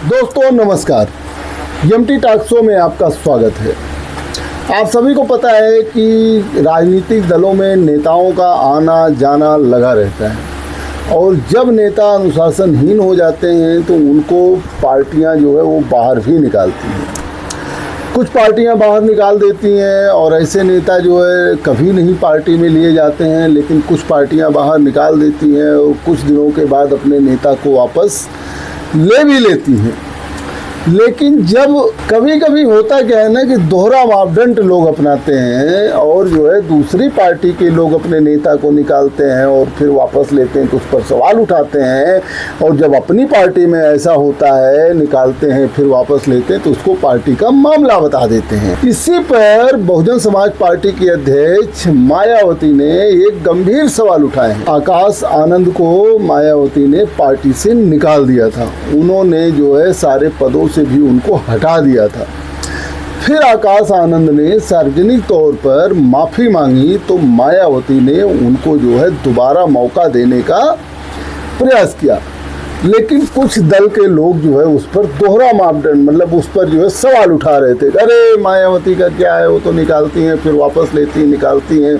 दोस्तों नमस्कार, MT talk show में आपका स्वागत है। आप सभी को पता है कि राजनीतिक दलों में नेताओं का आना जाना लगा रहता है और जब नेता अनुशासनहीन हो जाते हैं तो उनको पार्टियां जो है वो बाहर भी निकालती हैं। कुछ पार्टियां बाहर निकाल देती हैं और ऐसे नेता जो है कभी नहीं पार्टी में लिए जाते हैं, लेकिन कुछ पार्टियां बाहर निकाल देती हैं और कुछ दिनों के बाद अपने नेता को वापस ले भी लेती हैं। लेकिन जब कभी कभी होता क्या है ना कि दोहरा मापदंड लोग अपनाते हैं और जो है दूसरी पार्टी के लोग अपने नेता को निकालते हैं और फिर वापस लेते हैं तो उस पर सवाल उठाते हैं। और जब अपनी पार्टी में ऐसा होता है, निकालते हैं फिर वापस लेते हैं तो उसको पार्टी का मामला बता देते हैं। इसी पर बहुजन समाज पार्टी की अध्यक्ष मायावती ने एक गंभीर सवाल उठाए हैं। आकाश आनंद को मायावती ने पार्टी से निकाल दिया था, उन्होंने जो है सारे पदों से भी उनको हटा दिया था। फिर आकाश आनंद ने सार्वजनिक तौर पर माफ़ी मांगी तो मायावती ने उनको जो है दोबारा मौका देने का प्रयास किया, लेकिन कुछ दल के लोग जो है उस पर दोहरा मापदंड मतलब उस पर जो है सवाल उठा रहे थे। अरे मायावती का क्या है, वो तो निकालती हैं फिर वापस लेती हैं, निकालती हैं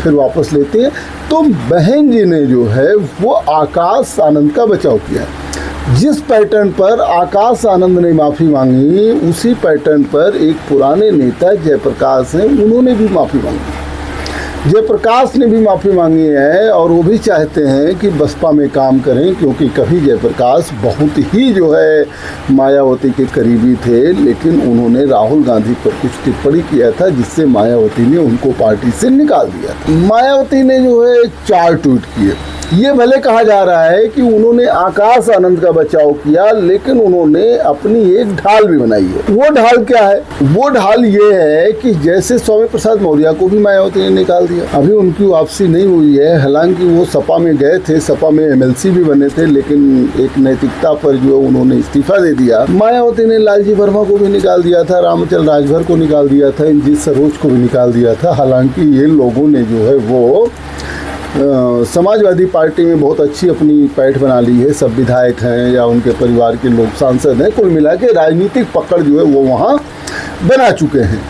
फिर वापस लेती हैं। तो बहन जी ने जो है वो आकाश आनंद का बचाव किया। जिस पैटर्न पर आकाश आनंद ने माफ़ी मांगी उसी पैटर्न पर एक पुराने नेता जयप्रकाश हैं, उन्होंने भी माफ़ी मांगी। जयप्रकाश ने भी माफ़ी मांगी है और वो भी चाहते हैं कि बसपा में काम करें, क्योंकि कभी जयप्रकाश बहुत ही जो है मायावती के करीबी थे, लेकिन उन्होंने राहुल गांधी पर कुछ टिप्पणी किया था जिससे मायावती ने उनको पार्टी से निकाल दिया था। मायावती ने जो है 4 ट्वीट किए। ये भले कहा जा रहा है कि उन्होंने आकाश आनंद का बचाव किया, लेकिन उन्होंने अपनी एक ढाल भी बनाई है। वो ढाल क्या है? वो ढाल ये है कि जैसे स्वामी प्रसाद मौर्य को भी मायावती ने निकाल दिया, अभी उनकी वापसी नहीं हुई है। हालांकि वो सपा में गए थे, सपा में एमएलसी भी बने थे, लेकिन एक नैतिकता पर जो उन्होंने इस्तीफा दे दिया। मायावती ने लालजी वर्मा को भी निकाल दिया था, रामचंद्र राजभर को निकाल दिया था, इंजीत सरोज को भी निकाल दिया था। हालांकि ये लोगों ने जो है वो समाजवादी पार्टी में बहुत अच्छी अपनी पैठ बना ली है, सब विधायक हैं या उनके परिवार के लोग सांसद हैं, कुल मिला के राजनीतिक पकड़ जो है वो वहाँ बना चुके हैं।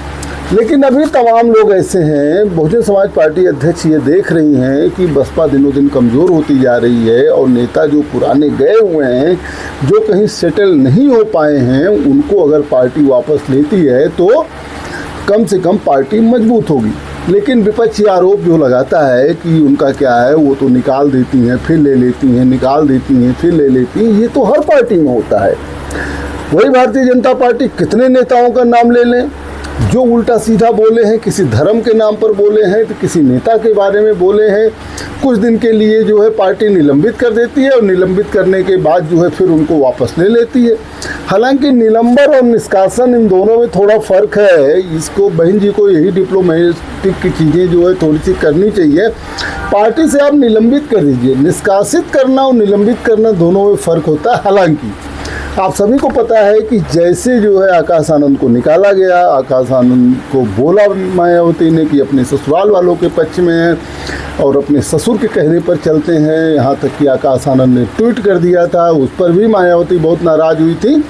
लेकिन अभी तमाम लोग ऐसे हैं, बहुजन समाज पार्टी अध्यक्ष ये देख रही हैं कि बसपा दिनों दिन कमज़ोर होती जा रही है और नेता जो पुराने गए हुए हैं, जो कहीं सेटल नहीं हो पाए हैं, उनको अगर पार्टी वापस लेती है तो कम से कम पार्टी मजबूत होगी। लेकिन विपक्ष ये आरोप जो लगाता है कि उनका क्या है, वो तो निकाल देती हैं फिर ले लेती हैं, निकाल देती हैं फिर ले लेती हैं, ये तो हर पार्टी में होता है। वही भारतीय जनता पार्टी कितने नेताओं का नाम ले लें जो उल्टा सीधा बोले हैं, किसी धर्म के नाम पर बोले हैं तो किसी नेता के बारे में बोले हैं, कुछ दिन के लिए जो है पार्टी निलंबित कर देती है और निलंबित करने के बाद जो है फिर उनको वापस ले लेती है। हालांकि निलंबन और निष्कासन इन दोनों में थोड़ा फ़र्क है। इसको बहन जी को यही डिप्लोमेटिक की चीज़ें जो है थोड़ी सी करनी चाहिए। पार्टी से आप निलंबित कर दीजिए, निष्कासित करना और निलंबित करना दोनों में फ़र्क होता है। हालांकि आप सभी को पता है कि जैसे जो है आकाश आनंद को निकाला गया, आकाश आनंद को बोला मायावती ने कि अपने ससुराल वालों के पक्ष में है और अपने ससुर के कहने पर चलते हैं। यहाँ तक कि आकाश आनंद ने ट्वीट कर दिया था, उस पर भी मायावती बहुत नाराज़ हुई थी।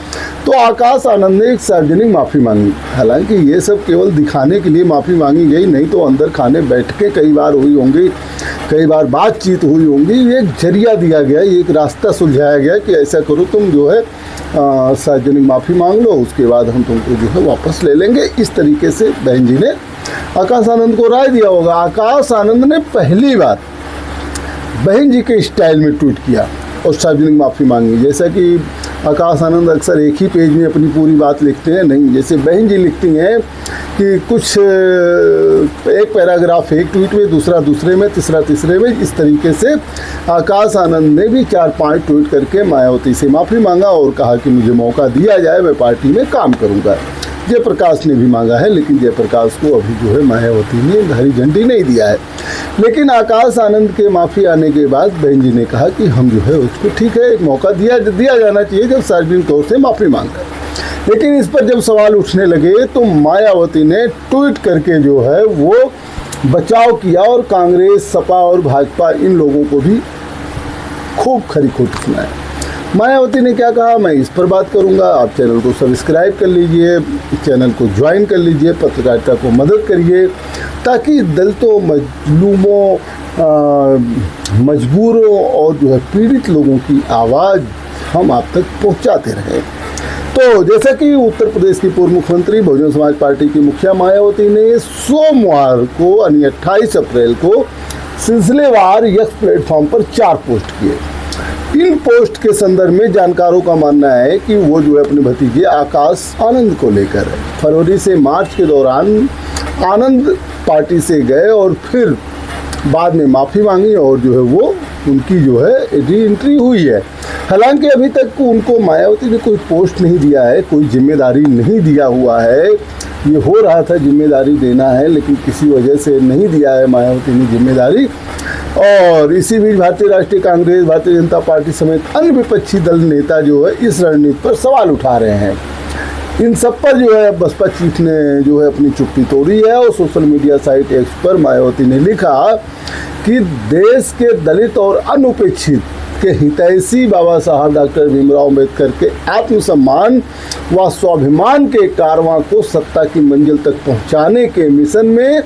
तो आकाश आनंद ने एक सार्वजनिक माफ़ी मांगी। हालांकि ये सब केवल दिखाने के लिए माफ़ी मांगी गई, नहीं तो अंदर खाने बैठ के कई बार हुई होंगी, कई बार बातचीत हुई होंगी। एक जरिया दिया गया, एक रास्ता सुलझाया गया कि ऐसा करो, तुम जो है सार्वजनिक माफ़ी मांग लो, उसके बाद हम तुमको जो है वापस ले लेंगे। इस तरीके से बहन जी ने आकाश आनंद को राय दिया होगा। आकाश आनंद ने पहली बार बहन जी के स्टाइल में ट्वीट किया और सार्वजनिक माफ़ी मांगी। जैसा कि आकाश आनंद अक्सर एक ही पेज में अपनी पूरी बात लिखते हैं, नहीं, जैसे बहन जी लिखती हैं कि कुछ एक पैराग्राफ एक ट्वीट में, दूसरा दूसरे में, तीसरा तीसरे में, इस तरीके से आकाश आनंद ने भी 4-5 ट्वीट करके मायावती से माफ़ी मांगा और कहा कि मुझे मौका दिया जाए, मैं पार्टी में काम करूँगा। जयप्रकाश ने भी मांगा है, लेकिन जयप्रकाश को अभी जो है मायावती ने हरी झंडी नहीं दिया है। लेकिन आकाश आनंद के माफ़ी आने के बाद बहन जी ने कहा कि हम जो है उसको ठीक है एक मौका दिया जाना चाहिए जब सार्वजनिक तौर से माफ़ी मांगा। लेकिन इस पर जब सवाल उठने लगे तो मायावती ने ट्वीट करके जो है वो बचाव किया और कांग्रेस, सपा और भाजपा इन लोगों को भी खूब खरी खोटी सुनाया। मायावती ने क्या कहा, मैं इस पर बात करूंगा। आप चैनल को सब्सक्राइब कर लीजिए, चैनल को ज्वाइन कर लीजिए, पत्रकारिता को मदद करिए, ताकि दलितों, मजलूमों, मजबूरों और जो है पीड़ित लोगों की आवाज़ हम आप तक पहुंचाते रहें। तो जैसा कि उत्तर प्रदेश की पूर्व मुख्यमंत्री बहुजन समाज पार्टी की मुखिया मायावती ने सोमवार को यानी 28 अप्रैल को सिलसिलेवार यक्स प्लेटफॉर्म पर 4 पोस्ट किए। इन पोस्ट के संदर्भ में जानकारों का मानना है कि वो जो है अपने भतीजे आकाश आनंद को लेकर है। फरवरी से मार्च के दौरान आनंद पार्टी से गए और फिर बाद में माफ़ी मांगी और जो है वो उनकी जो है री एंट्री हुई है। हालांकि अभी तक उनको मायावती ने कोई पोस्ट नहीं दिया है, कोई जिम्मेदारी नहीं दिया हुआ है। ये हो रहा था जिम्मेदारी देना है, लेकिन किसी वजह से नहीं दिया है मायावती ने जिम्मेदारी। और इसी बीच भारतीय राष्ट्रीय कांग्रेस, भारतीय जनता पार्टी समेत अन्य विपक्षी दल नेता जो है इस रणनीति पर सवाल उठा रहे हैं। इन सब पर जो है बसपा चीफ ने जो है अपनी चुप्पी तोड़ी है और सोशल मीडिया साइट एक्स पर मायावती ने लिखा कि देश के दलित और अनुपेक्षित के हितैषी बाबा साहब डॉक्टर भीमराव अम्बेडकर के आत्मसम्मान व स्वाभिमान के कारवां को सत्ता की मंजिल तक पहुंचाने के मिशन में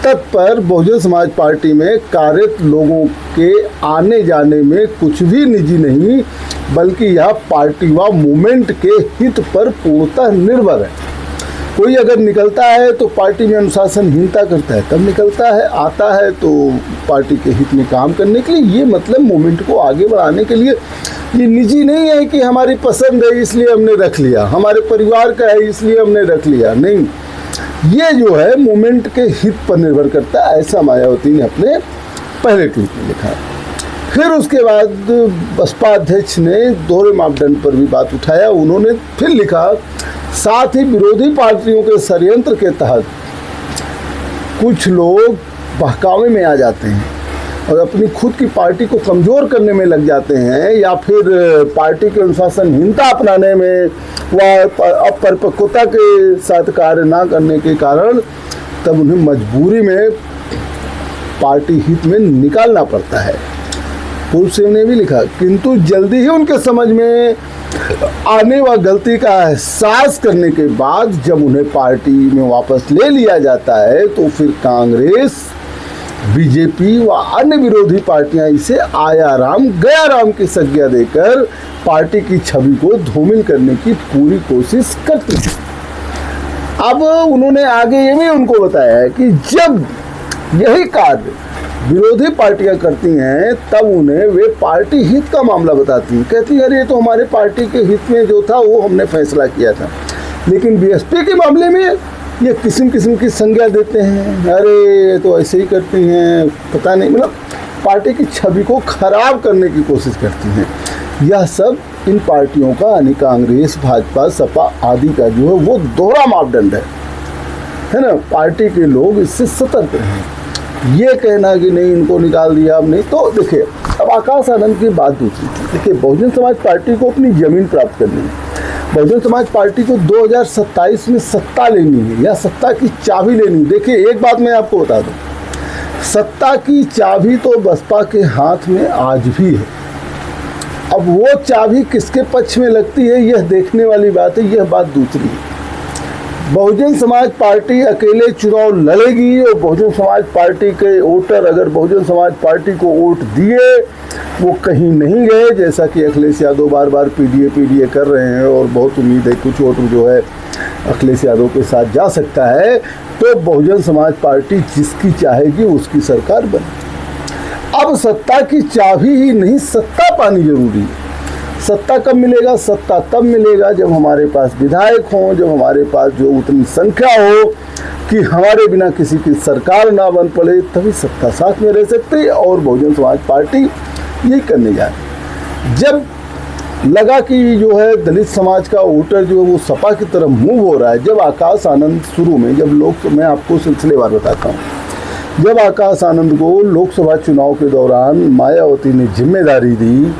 तत्पर बहुजन समाज पार्टी में कार्यरत लोगों के आने जाने में कुछ भी निजी नहीं, बल्कि यह पार्टी व मूवमेंट के हित पर पूर्णतः निर्भर है। कोई अगर निकलता है तो पार्टी में अनुशासनहीनता करता है, तब निकलता है, आता है तो पार्टी के हित में काम करने के लिए। ये मतलब मूवमेंट को आगे बढ़ाने के लिए। ये निजी नहीं है कि हमारी पसंद है इसलिए हमने रख लिया, हमारे परिवार का है इसलिए हमने रख लिया, नहीं। ये जो है मूवमेंट के हित पर निर्भर करता है, ऐसा मायावती ने अपने पहले ट्वीट में लिखा। फिर उसके बाद बसपा अध्यक्ष ने दोहरे मापदंड पर भी बात उठाया। उन्होंने फिर लिखा, साथ ही विरोधी पार्टियों के षड्यंत्र के तहत कुछ लोग बहकावे में आ जाते हैं और अपनी खुद की पार्टी को कमज़ोर करने में लग जाते हैं, या फिर पार्टी के अनुशासनहीनता अपनाने में व अपरिपक्वता के साथ कार्य ना करने के कारण तब उन्हें मजबूरी में पार्टी हित में निकालना पड़ता है। पूर्व से ने भी लिखा, किंतु जल्दी ही उनके समझ में आने व गलती का एहसास करने के बाद जब उन्हें पार्टी में वापस ले लिया जाता है तो फिर कांग्रेस, बीजेपी व अन्य विरोधी पार्टियां इसे आया राम गया राम की संज्ञा देकर पार्टी की छवि को धूमिल करने की पूरी कोशिश करती हैं। अब उन्होंने आगे ये भी उनको बताया है कि जब यही कार्य विरोधी पार्टियां करती हैं तब उन्हें वे पार्टी हित का मामला बताती हैं। कहती है, अरे ये तो हमारे पार्टी के हित में जो था वो हमने फैसला किया था। लेकिन बीएसपी के मामले में ये किस्म किस्म की संज्ञा देते हैं, अरे तो ऐसे ही करती हैं, पता नहीं, मतलब पार्टी की छवि को खराब करने की कोशिश करती हैं। यह सब इन पार्टियों का यानी कांग्रेस, भाजपा, सपा आदि का जो है वो दोहरा मापदंड है ना। पार्टी के लोग इससे सतर्क हैं। ये कहना कि नहीं इनको निकाल दिया अब नहीं, तो देखिए अब आकाश आनंद की बात दूसरी थी। देखिए बहुजन समाज पार्टी को अपनी जमीन प्राप्त करनी है। बहुजन समाज पार्टी को 2027 में सत्ता लेनी है या सत्ता की चाबी लेनी। देखिए एक बात मैं आपको बता दूं, सत्ता की चाबी तो बसपा के हाथ में आज भी है। अब वो चाबी किसके पक्ष में लगती है यह देखने वाली बात है, यह बात दूसरी है। बहुजन समाज पार्टी अकेले चुनाव लड़ेगी और बहुजन समाज पार्टी के वोटर अगर बहुजन समाज पार्टी को वोट दिए वो कहीं नहीं गए, जैसा कि अखिलेश यादव बार बार पीडीए कर रहे हैं और बहुत उम्मीद है कुछ वोट जो है अखिलेश यादव के साथ जा सकता है। तो बहुजन समाज पार्टी जिसकी चाहेगी उसकी सरकार बने। अब सत्ता की चाबी ही नहीं, सत्ता पानी जरूरी है। सत्ता कब मिलेगा? सत्ता तब मिलेगा जब हमारे पास विधायक हों, जब हमारे पास जो उतनी संख्या हो कि हमारे बिना किसी की सरकार ना बन पड़े, तभी सत्ता साथ में रह सकती है। और बहुजन समाज पार्टी यही करने जा रही। जब लगा कि जो है दलित समाज का वोटर जो है वो सपा की तरफ मूव हो रहा है, जब आकाश आनंद शुरू में जब मैं आपको सिलसिलेवार बताता हूँ, जब आकाश आनंद को लोकसभा चुनाव के दौरान मायावती ने जिम्मेदारी दी,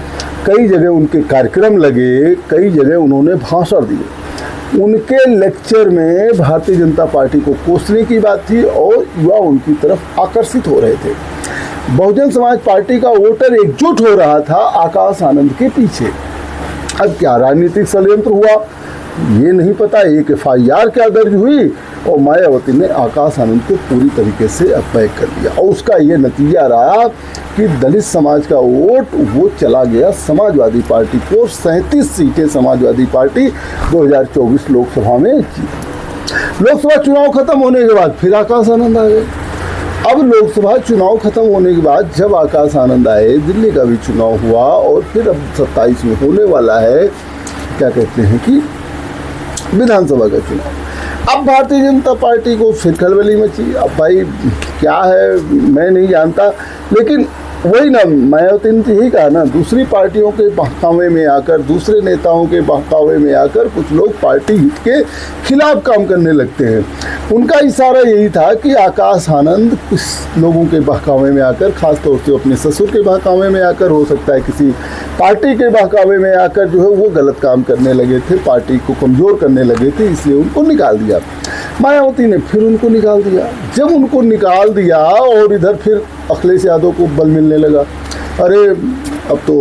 कई जगह उनके कार्यक्रम लगे, कई जगह उन्होंने भाषण दिए, उनके लेक्चर में भारतीय जनता पार्टी को कोसने की बात थी और युवा उनकी तरफ आकर्षित हो रहे थे। बहुजन समाज पार्टी का वोटर एकजुट हो रहा था आकाश आनंद के पीछे। अब क्या राजनीतिक षड्यंत्र हुआ ये नहीं पता, एक FIR क्या दर्ज हुई और मायावती ने आकाश आनंद को पूरी तरीके से पैक कर दिया और उसका ये नतीजा रहा कि दलित समाज का वोट वो चला गया समाजवादी पार्टी को। 37 सीटें समाजवादी पार्टी 2024 लोकसभा में जीती। लोकसभा चुनाव खत्म होने के बाद फिर आकाश आनंद आ गए। अब लोकसभा चुनाव खत्म होने के बाद जब आकाश आनंद आए, दिल्ली का भी चुनाव हुआ और फिर अब 27 में होने वाला है क्या कहते हैं कि विधानसभा का चुनाव। अब भारतीय जनता पार्टी को फिर खलबली मची। अब भाई क्या है मैं नहीं जानता, लेकिन वही ना मायावती ने यही कहा ना, दूसरी पार्टियों के बहकावे में आकर, दूसरे नेताओं के बहकावे में आकर कुछ लोग पार्टी हित के खिलाफ काम करने लगते हैं। उनका इशारा यही था कि आकाश आनंद कुछ लोगों के बहकावे में आकर, खासतौर से अपने ससुर के बहकावे में आकर, हो सकता है किसी पार्टी के बहकावे में आकर जो है वो गलत काम करने लगे थे, पार्टी को कमज़ोर करने लगे थे, इसलिए उनको निकाल दिया। मायावती ने फिर उनको निकाल दिया। जब उनको निकाल दिया और इधर फिर अखिलेश यादव को बल मिलने लगा, अरे अब तो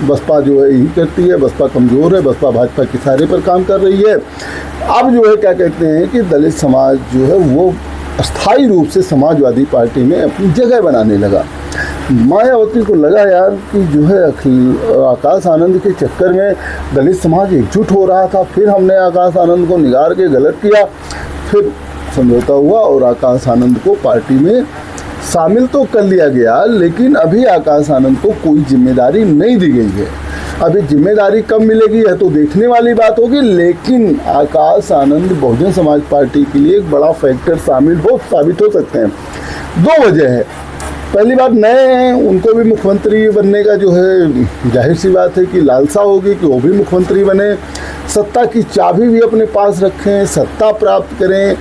बसपा जो है यही करती है, बसपा कमज़ोर है, बसपा भाजपा के इशारे पर काम कर रही है। अब जो है क्या कहते हैं कि दलित समाज जो है वो अस्थायी रूप से समाजवादी पार्टी में अपनी जगह बनाने लगा। मायावती को लगा यार कि जो है आकाश आनंद के चक्कर में दलित समाज एकजुट हो रहा था, फिर हमने आकाश आनंद को निगार के गलत किया। फिर समझौता हुआ और आकाश आनंद को पार्टी में शामिल तो कर लिया गया, लेकिन अभी आकाश आनंद को कोई जिम्मेदारी नहीं दी गई है। अभी जिम्मेदारी कब मिलेगी है तो देखने वाली बात होगी, लेकिन आकाश आनंद बहुजन समाज पार्टी के लिए एक बड़ा फैक्टर साबित हो सकते हैं। 2 वजह है। पहली बात, नए हैं, उनको भी मुख्यमंत्री बनने का जो है जाहिर सी बात है कि लालसा होगी कि वो भी मुख्यमंत्री बने, सत्ता की चाबी भी अपने पास रखें, सत्ता प्राप्त करें।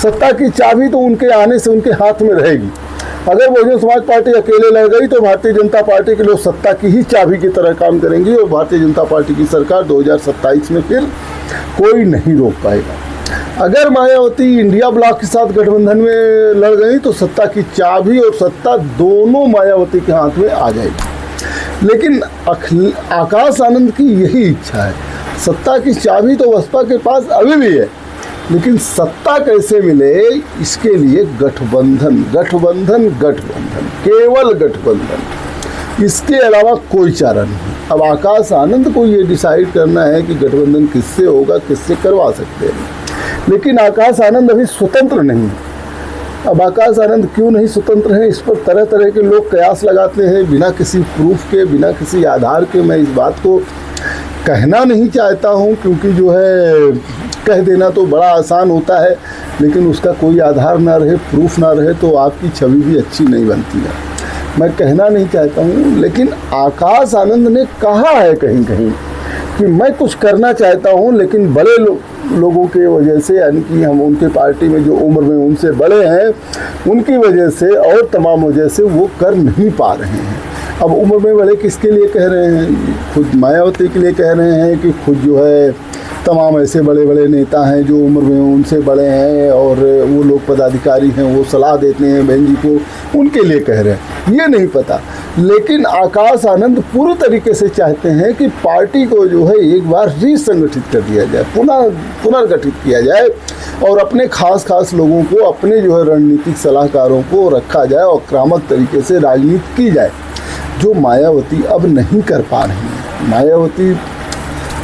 सत्ता की चाबी तो उनके आने से उनके हाथ में रहेगी। अगर बहुजन समाज पार्टी अकेले लड़ गई तो भारतीय जनता पार्टी के लोग सत्ता की ही चाबी की तरह काम करेंगे और भारतीय जनता पार्टी की सरकार 2027 में फिर कोई नहीं रोक पाएगा। अगर मायावती इंडिया ब्लॉक के साथ गठबंधन में लड़ गई तो सत्ता की चाबी और सत्ता दोनों मायावती के हाथ में आ जाएगी। लेकिन आकाश आनंद की यही इच्छा है। सत्ता की चाबी तो बसपा के पास अभी भी है, लेकिन सत्ता कैसे मिले इसके लिए गठबंधन, केवल गठबंधन, इसके अलावा कोई चारा नहीं। अब आकाश आनंद को ये डिसाइड करना है कि गठबंधन किससे होगा, किससे करवा सकते हैं, लेकिन आकाश आनंद अभी स्वतंत्र नहीं है। अब आकाश आनंद क्यों नहीं स्वतंत्र हैं, इस पर तरह तरह के लोग कयास लगाते हैं, बिना किसी प्रूफ के, बिना किसी आधार के। मैं इस बात को कहना नहीं चाहता हूं, क्योंकि जो है कह देना तो बड़ा आसान होता है, लेकिन उसका कोई आधार ना रहे, प्रूफ ना रहे तो आपकी छवि भी अच्छी नहीं बनती है। मैं कहना नहीं चाहता हूँ, लेकिन आकाश आनंद ने कहा है कहीं कहीं कि मैं कुछ करना चाहता हूँ, लेकिन बड़े लोगों के वजह से, यानी कि हम उनके पार्टी में जो उम्र में उनसे बड़े हैं उनकी वजह से और तमाम वजह से वो कर नहीं पा रहे हैं। अब उम्र में बड़े किसके लिए कह रहे हैं? खुद मायावती के लिए कह रहे हैं कि खुद जो है तमाम ऐसे बड़े बड़े नेता हैं जो उम्र में उनसे बड़े हैं और वो लोग पदाधिकारी हैं, वो सलाह देते हैं बहन जी को, उनके लिए कह रहे हैं, ये नहीं पता। लेकिन आकाश आनंद पूरी तरीके से चाहते हैं कि पार्टी को जो है एक बार रीसंगठित कर दिया जाए, पुनर्गठित किया जाए और अपने खास लोगों को, अपने जो है रणनीतिक सलाहकारों को रखा जाए और आक्रामक तरीके से राजनीति की जाए, जो मायावती अब नहीं कर पा रही हैं। मायावती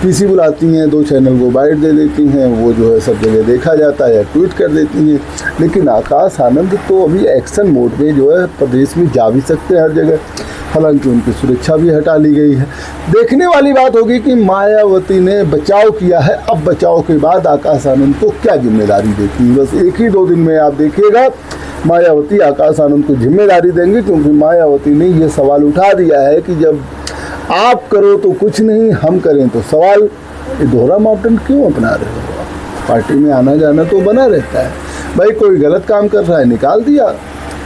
पीसी बुलाती हैं, 2 चैनल को बाइट दे देती हैं, वो जो है सब जगह देखा जाता है या ट्वीट कर देती हैं, लेकिन आकाश आनंद तो अभी एक्शन मोड में जो है प्रदेश में जा भी सकते हैं हर जगह, हालांकि उनकी सुरक्षा भी हटा ली गई है। देखने वाली बात होगी कि मायावती ने बचाव किया है, अब बचाव के बाद आकाश आनंद को क्या जिम्मेदारी देती है। बस 1 ही 2 दिन में आप देखिएगा मायावती आकाश आनंद को जिम्मेदारी देंगे, क्योंकि मायावती ने ये सवाल उठा दिया है कि जब आप करो तो कुछ नहीं, हम करें तो सवाल। ये दोहरा मापदंड क्यों अपना रहे हो? पार्टी में आना जाना तो बना रहता है भाई, कोई गलत काम कर रहा है निकाल दिया,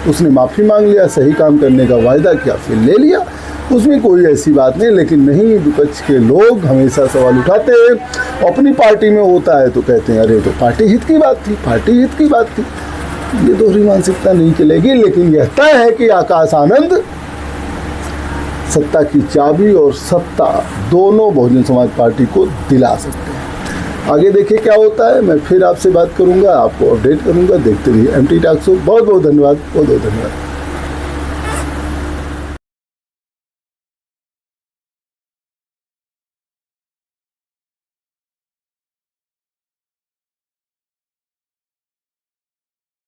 उसने माफ़ी मांग लिया, सही काम करने का वायदा किया फिर ले लिया, उसमें कोई ऐसी बात नहीं। लेकिन नहीं, विपक्ष के लोग हमेशा सवाल उठाते हैं, अपनी पार्टी में होता है तो कहते हैं अरे तो पार्टी हित की बात थी, पार्टी हित की बात थी। ये दोहरी मानसिकता नहीं चलेगी, लेकिन यह तय है कि आकाश आनंद सत्ता की चाबी और सत्ता दोनों बहुजन समाज पार्टी को दिला सकते हैं। आगे देखिए क्या होता है, मैं फिर आपसे बात करूंगा, आपको अपडेट करूंगा। देखते रहिए MT टॉक शो। बहुत बहुत धन्यवाद, बहुत बहुत धन्यवाद।